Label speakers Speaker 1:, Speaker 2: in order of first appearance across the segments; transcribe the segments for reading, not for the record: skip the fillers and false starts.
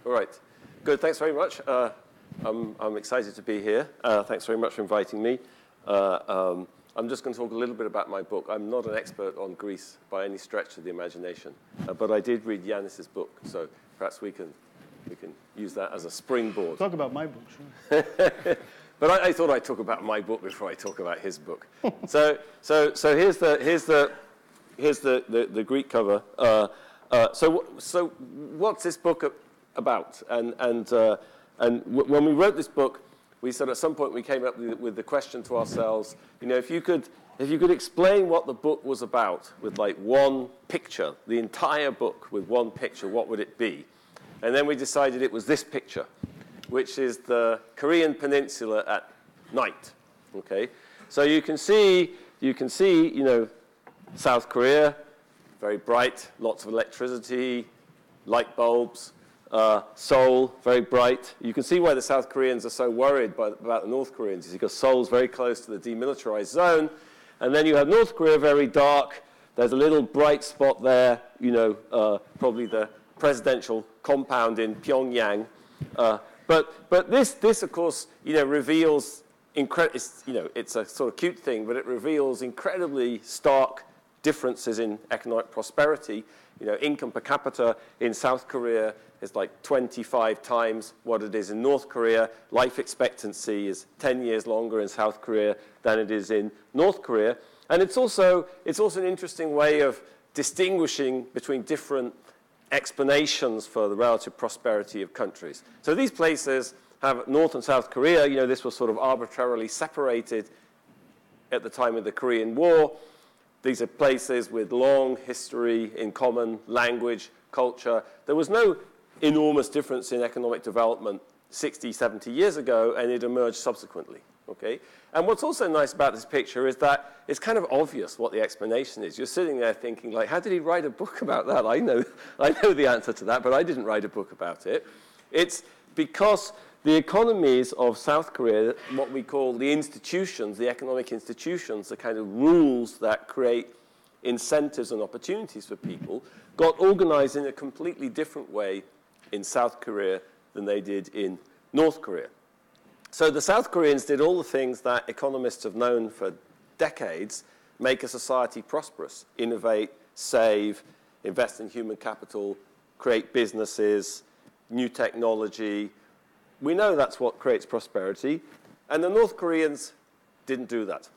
Speaker 1: All right. Good. Thanks very much. I'm excited to be here. Thanks very much for inviting me. I'm just going to talk a little bit about my book. I'm not an expert on Greece by any stretch of the imagination, but I did read Yanis's book, so perhaps we can use that as a springboard.
Speaker 2: Talk about my book, sure.
Speaker 1: But I thought I'd talk about my book before I talk about his book. So here's the Greek cover. So what's this book about? And when we wrote this book, we said at some point we came up with the question to ourselves, you know, if you could explain what the book was about with like one picture, the entire book with one picture, what would it be? And then we decided it was this picture, which is the Korean peninsula at night. Okay, so you can see, you know, South Korea, very bright, lots of electricity, light bulbs. Seoul, very bright. You can see why the South Koreans are so worried about the North Koreans, is because Seoul's very close to the demilitarized zone. And then you have North Korea, very dark. There's a little bright spot there, you know, probably the presidential compound in Pyongyang. But this, of course, you know, reveals, you know, it's a sort of cute thing, but it reveals incredibly stark differences in economic prosperity. You know, income per capita in South Korea is like 25 times what it is in North Korea. Life expectancy is 10 years longer in South Korea than it is in North Korea. And it's also an interesting way of distinguishing between different explanations for the relative prosperity of countries. So these places have North and South Korea. You know, this was sort of arbitrarily separated at the time of the Korean War. These are places with long history in common language, culture. There was no enormous difference in economic development 60, 70 years ago, and it emerged subsequently. Okay? And what's also nice about this picture is that it's kind of obvious what the explanation is. You're sitting there thinking, like, how did he write a book about that? I know the answer to that, but I didn't write a book about it. It's because the economies of South Korea, what we call the institutions, the economic institutions, the kind of rules that create incentives and opportunities for people, got organized in a completely different way in South Korea than they did in North Korea. So the South Koreans did all the things that economists have known for decades, make a society prosperous, innovate, save, invest in human capital, create businesses, new technology. We know that's what creates prosperity, and the North Koreans didn't do that.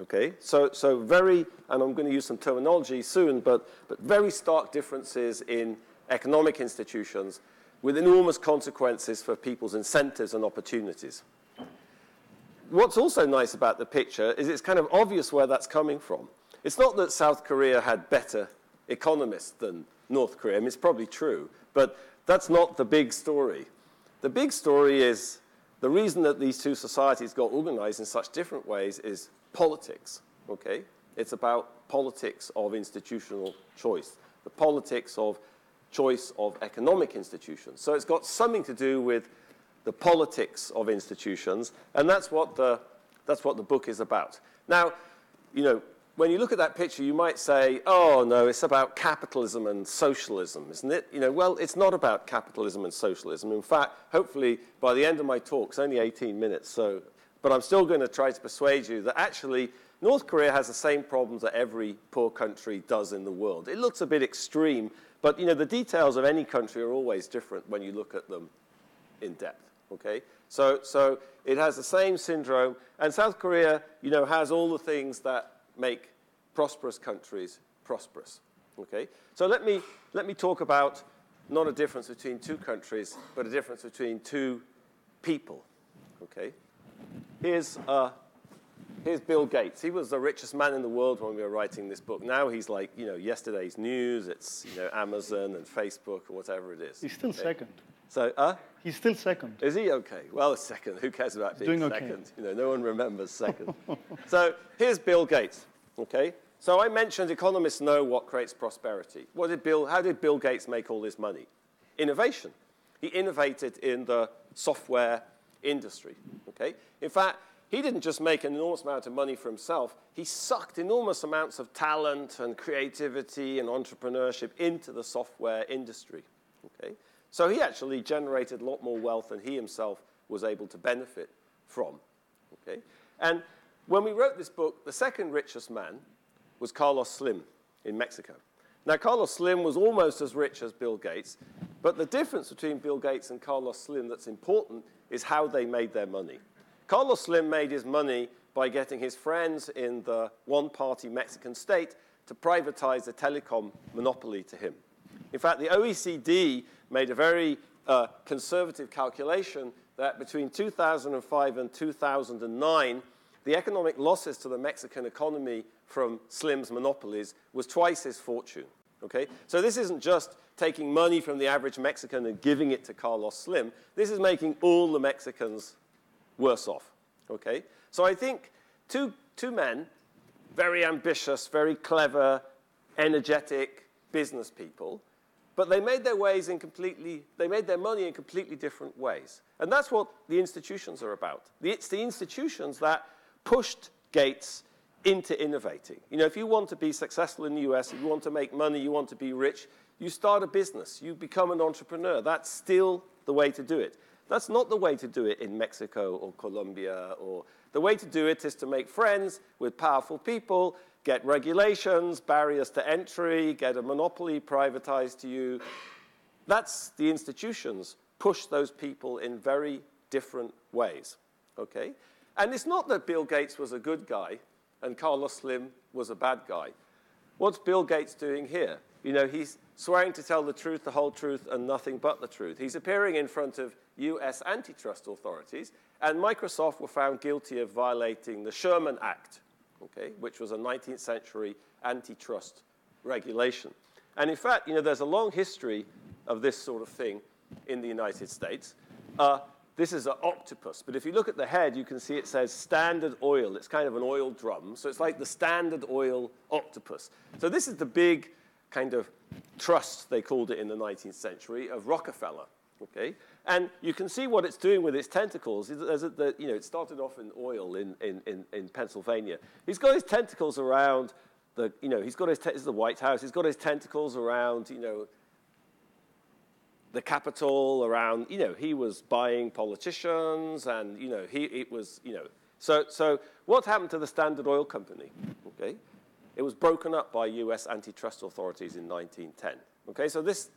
Speaker 1: Okay, so very, and I'm going to use some terminology soon, but very stark differences in economic institutions with enormous consequences for people's incentives and opportunities. What's also nice about the picture is it's kind of obvious where that's coming from. It's not that South Korea had better economists than North Korea. I mean, it's probably true, but that's not the big story. The big story is the reason that these two societies got organized in such different ways is politics, okay? It's about politics of institutional choice, the politics of choice of economic institutions. So it's got something to do with the politics of institutions, and that's what the book is about. Now, you know, when you look at that picture, you might say, oh, no, it's about capitalism and socialism, isn't it? You know, well, it's not about capitalism and socialism. In fact, hopefully, by the end of my talk, it's only 18 minutes, but I'm still going to try to persuade you that actually North Korea has the same problems that every poor country does in the world. It looks a bit extreme, but, you know, the details of any country are always different when you look at them in depth, okay? So it has the same syndrome, and South Korea, you know, has all the things that make prosperous countries prosperous, okay? So let me talk about not a difference between two countries, but a difference between two people, okay? Here's Bill Gates. He was the richest man in the world when we were writing this book. Now he's like, you know, yesterday's news. It's, you know, Amazon and Facebook or whatever it is.
Speaker 2: He's still second.
Speaker 1: So,
Speaker 2: He's still second.
Speaker 1: Is he? Okay. Well, second. Who cares about being second? Okay. You know, no one remembers second. So here's Bill Gates, okay? So I mentioned economists know what creates prosperity. How did Bill Gates make all this money? Innovation. He innovated in the software industry, okay? In fact, he didn't just make an enormous amount of money for himself. He sucked enormous amounts of talent and creativity and entrepreneurship into the software industry, okay? So he actually generated a lot more wealth than he himself was able to benefit from. Okay? And when we wrote this book, the second richest man was Carlos Slim in Mexico. Now, Carlos Slim was almost as rich as Bill Gates, but the difference between Bill Gates and Carlos Slim that's important is how they made their money. Carlos Slim made his money by getting his friends in the one-party Mexican state to privatize the telecom monopoly to him. In fact, the OECD made a very conservative calculation that between 2005 and 2009, the economic losses to the Mexican economy from Slim's monopolies was twice his fortune. Okay? So this isn't just taking money from the average Mexican and giving it to Carlos Slim. This is making all the Mexicans worse off. Okay? So I think two men, very ambitious, very clever, energetic business people, but they made their money in completely different ways. And that's what the institutions are about. It's the institutions that pushed Gates into innovating. You know, if you want to be successful in the US, if you want to make money, you want to be rich, you start a business, you become an entrepreneur. That's still the way to do it. That's not the way to do it in Mexico or Colombia. Or the way to do it is to make friends with powerful people, get regulations, barriers to entry, get a monopoly privatized to you. That's the institutions push those people in very different ways. Okay? And it's not that Bill Gates was a good guy and Carlos Slim was a bad guy. What's Bill Gates doing here? You know, he's swearing to tell the truth, the whole truth, and nothing but the truth. He's appearing in front of US antitrust authorities, and Microsoft were found guilty of violating the Sherman Act, okay, which was a 19th century antitrust regulation. And in fact, you know, there's a long history of this sort of thing in the United States. This is an octopus, but if you look at the head, you can see it says Standard Oil. It's kind of an oil drum, so it's like the Standard Oil octopus. So this is the big kind of trust, they called it in the 19th century, of Rockefeller. Okay? And you can see what it's doing with its tentacles. It started off in oil in Pennsylvania. He's got his tentacles around this is the White House. He's got his tentacles around, the Capitol, around, he was buying politicians, and, So what happened to the Standard Oil Company? Okay? It was broken up by US antitrust authorities in 1910. Okay, so this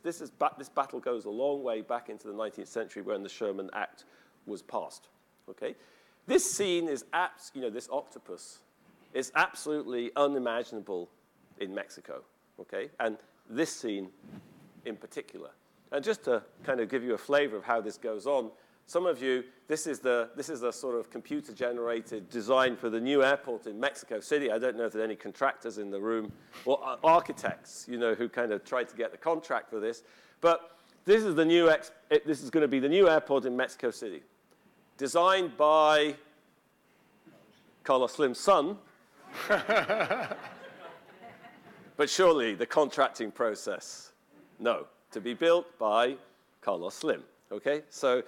Speaker 1: battle goes a long way back into the 19th century when the Sherman Act was passed. Okay, this scene is this octopus is absolutely unimaginable in Mexico. Okay, and this scene in particular. And just to kind of give you a flavor of how this goes on, some of you, this is the sort of computer-generated design for the new airport in Mexico City. I don't know if there's any contractors in the room or architects, who kind of tried to get the contract for this. But this is this is going to be the new airport in Mexico City, designed by Carlos Slim's son. But surely the contracting process, no, to be built by Carlos Slim. Okay, so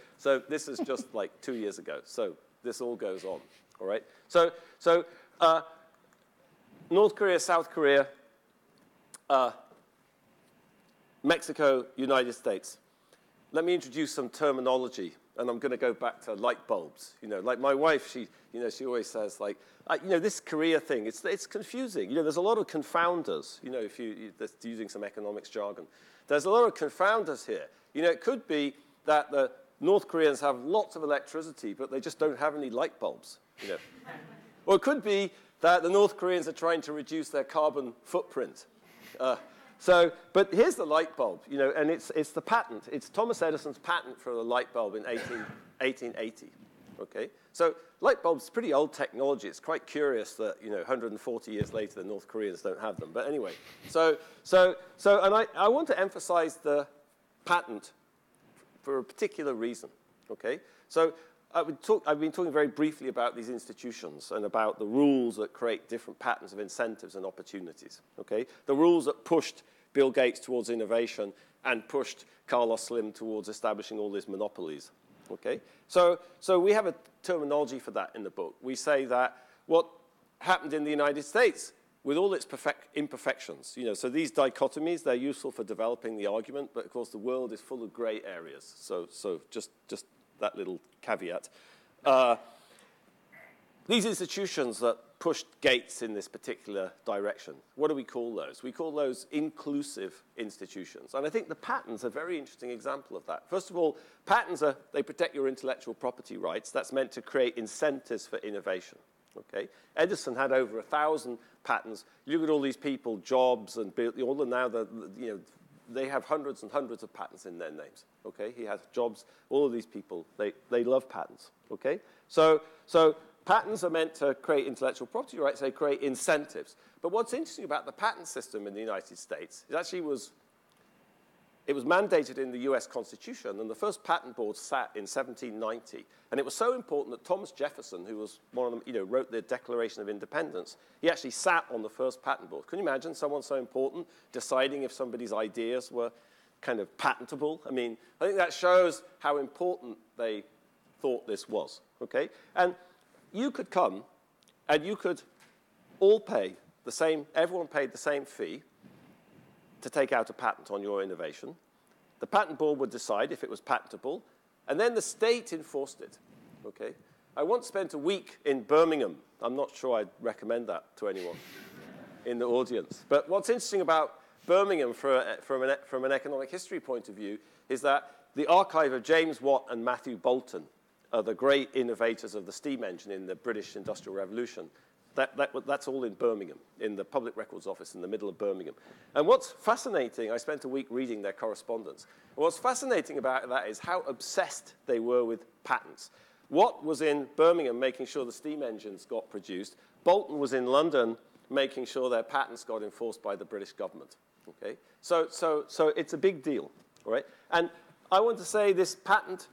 Speaker 1: this is just like 2 years ago. So this all goes on, all right? So North Korea, South Korea, Mexico, United States. Let me introduce some terminology, and I'm going to go back to light bulbs. Like my wife, she always says, like, this Korea thing, it's confusing. There's a lot of confounders, if you're using some economics jargon. There's a lot of confounders here. It could be that the North Koreans have lots of electricity, but they just don't have any light bulbs. Or it could be that the North Koreans are trying to reduce their carbon footprint. But here's the light bulb, and it's the patent. It's Thomas Edison's patent for the light bulb in 1880. Okay, so light bulbs is pretty old technology. It's quite curious that 140 years later the North Koreans don't have them. But anyway, and I want to emphasize the patent for a particular reason, okay? So I've been talking very briefly about these institutions and about the rules that create different patterns of incentives and opportunities, okay? The rules that pushed Bill Gates towards innovation and pushed Carlos Slim towards establishing all these monopolies, okay? So we have a terminology for that in the book. We say that what happened in the United States with all its imperfections. You know, so these dichotomies, they're useful for developing the argument, but of course the world is full of gray areas. So just that little caveat. These institutions that pushed Gates in this particular direction, what do we call those? We call those inclusive institutions. And I think the patents are a very interesting example of that. First of all, patents they protect your intellectual property rights. That's meant to create incentives for innovation. Okay? Edison had over 1,000 patents. You look at all these people, Jobs and Bill, all of now, they have hundreds and hundreds of patents in their names. Okay? He has Jobs, all of these people, they love patents. Okay? So patents are meant to create intellectual property rights. They create incentives. But what's interesting about the patent system in the United States is actually it was mandated in the US Constitution, and the first patent board sat in 1790. And it was so important that Thomas Jefferson, who was one of them, wrote the Declaration of Independence, he actually sat on the first patent board. Can you imagine someone so important deciding if somebody's ideas were kind of patentable? I mean, I think that shows how important they thought this was. Okay? And you could come and you could all pay the same, everyone paid the same fee to take out a patent on your innovation. The patent board would decide if it was patentable, and then the state enforced it. Okay? I once spent a week in Birmingham. I'm not sure I'd recommend that to anyone in the audience. But what's interesting about Birmingham from an economic history point of view is that the archive of James Watt and Matthew Boulton are the great innovators of the steam engine in the British Industrial Revolution. That's all in Birmingham, in the Public Records Office in the middle of Birmingham. And what's fascinating, I spent a week reading their correspondence. And what's fascinating about that is how obsessed they were with patents. Watt was in Birmingham making sure the steam engines got produced. Boulton was in London making sure their patents got enforced by the British government. Okay? So it's a big deal. All right? And I want to say this patent,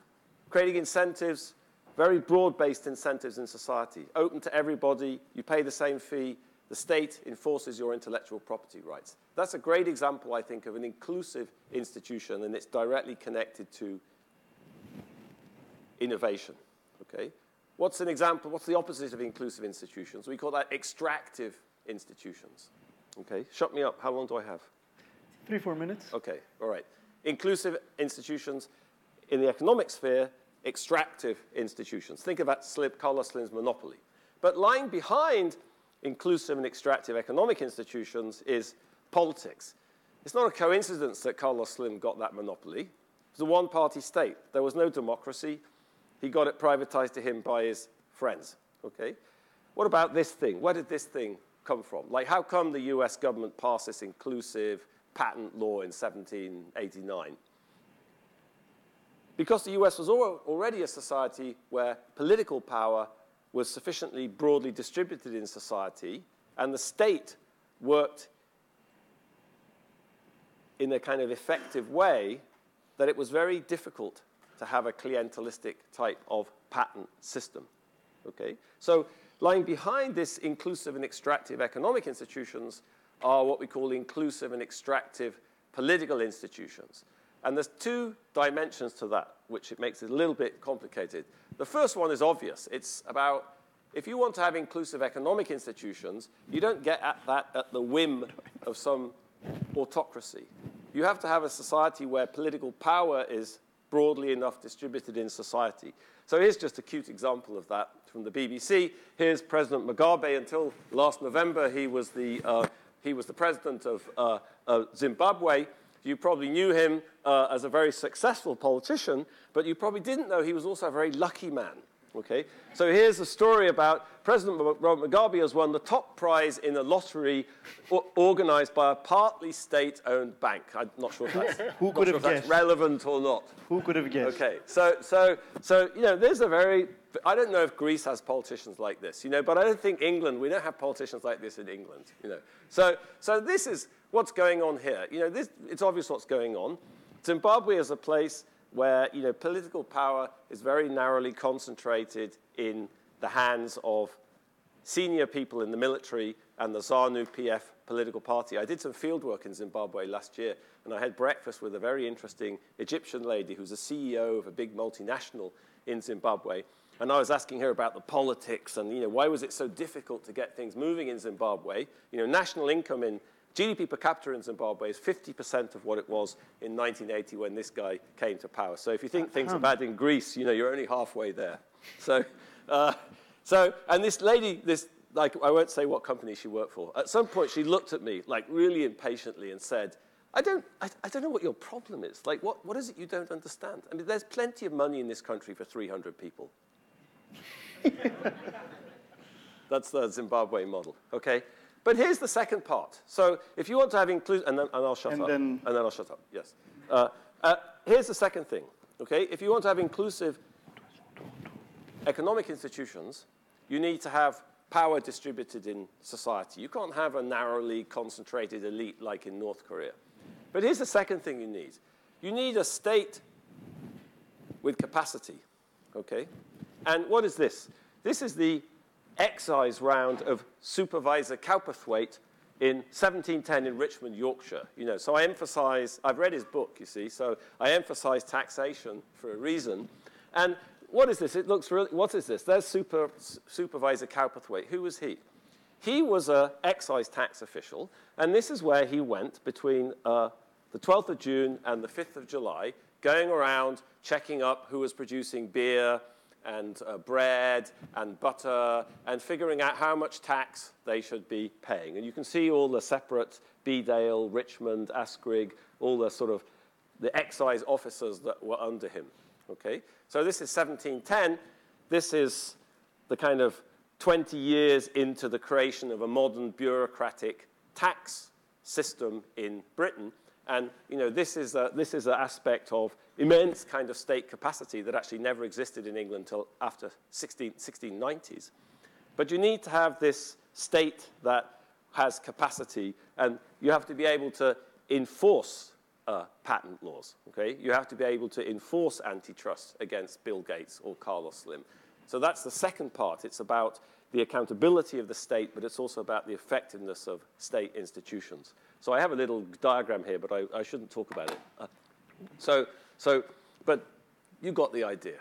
Speaker 1: creating incentives, very broad-based incentives in society, open to everybody, you pay the same fee, the state enforces your intellectual property rights. That's a great example, I think, of an inclusive institution, and it's directly connected to innovation. Okay? What's an example? What's the opposite of inclusive institutions? We call that extractive institutions. Okay? Shut me up. How long do I have?
Speaker 2: 3-4 minutes.
Speaker 1: Okay. All right. Inclusive institutions in the economic sphere, extractive institutions. Think about Carlos Slim's monopoly. But lying behind inclusive and extractive economic institutions is politics. It's not a coincidence that Carlos Slim got that monopoly. It was a one-party state. There was no democracy. He got it privatized to him by his friends. Okay? What about this thing? Where did this thing come from? Like, how come the US government passed this inclusive patent law in 1789? Because the US was already a society where political power was sufficiently broadly distributed in society, and the state worked in a kind of effective way that it was very difficult to have a clientelistic type of patent system. Okay? So lying behind this inclusive and extractive economic institutions are what we call inclusive and extractive political institutions. And there's two dimensions to that, which it makes it a little bit complicated. The first one is obvious. It's about, if you want to have inclusive economic institutions, you don't get at that at the whim of some autocracy. You have to have a society where political power is broadly enough distributed in society. So here's just a cute example of that from the BBC. Here's President Mugabe. Until last November, he was the president of Zimbabwe. You probably knew him as a very successful politician, but you probably didn't know he was also a very lucky man. Okay? So here's a story about President Mugabe has won the top prize in a lottery organized by a partly state-owned bank. I'm not sure if that's relevant or not.
Speaker 2: Who could have guessed?
Speaker 1: Okay, so there's a very, I don't know if Greece has politicians like this, but I don't think England, we don't have politicians like this in England, So this is what's going on here. It's obvious what's going on. Zimbabwe is a place where political power is very narrowly concentrated in the hands of senior people in the military and the ZANU-PF political party. I did some field work in Zimbabwe last year, and I had breakfast with a very interesting Egyptian lady who's a CEO of a big multinational in Zimbabwe. And I was asking her about the politics and, why was it so difficult to get things moving in Zimbabwe? National income in GDP per capita in Zimbabwe is 50% of what it was in 1980 when this guy came to power. So if you think things are bad in Greece, you're only halfway there. So, and this lady, I won't say what company she worked for. At some point, she looked at me, really impatiently and said, I don't know what your problem is. What is it you don't understand? I mean, there's plenty of money in this country for 300 people. That's the Zimbabwe model, okay? But here's the second part. So if you want to have inclusive, and I'll shut up. And then I'll shut up, yes. Here's the second thing, okay? If you want to have inclusive economic institutions, you need to have power distributed in society. You can't have a narrowly concentrated elite like in North Korea. But here's the second thing you need. You need a state with capacity, okay? And what is this? This is the excise round of Supervisor Cowperthwaite in 1710 in Richmond, Yorkshire. So I've read his book, you see, so I emphasize taxation for a reason. And what is this? What is this? There's Supervisor Cowperthwaite. Who was he? He was an excise tax official, and this is where he went between the 12th of June and the 5th of July, going around checking up who was producing beer and bread and butter and figuring out how much tax they should be paying. And you can see all the separate Bedale, Richmond, Asquith, all the the excise officers that were under him. Okay? So this is 1710. This is the kind of 20 years into the creation of a modern bureaucratic tax system in Britain. And this is an aspect of immense kind of state capacity that actually never existed in England until after 1690s. But you need to have this state that has capacity, and you have to be able to enforce patent laws. Okay? You have to be able to enforce antitrust against Bill Gates or Carlos Slim. So that's the second part. It's about the accountability of the state, but it's also about the effectiveness of state institutions. So I have a little diagram here, but I shouldn't talk about it. But you got the idea.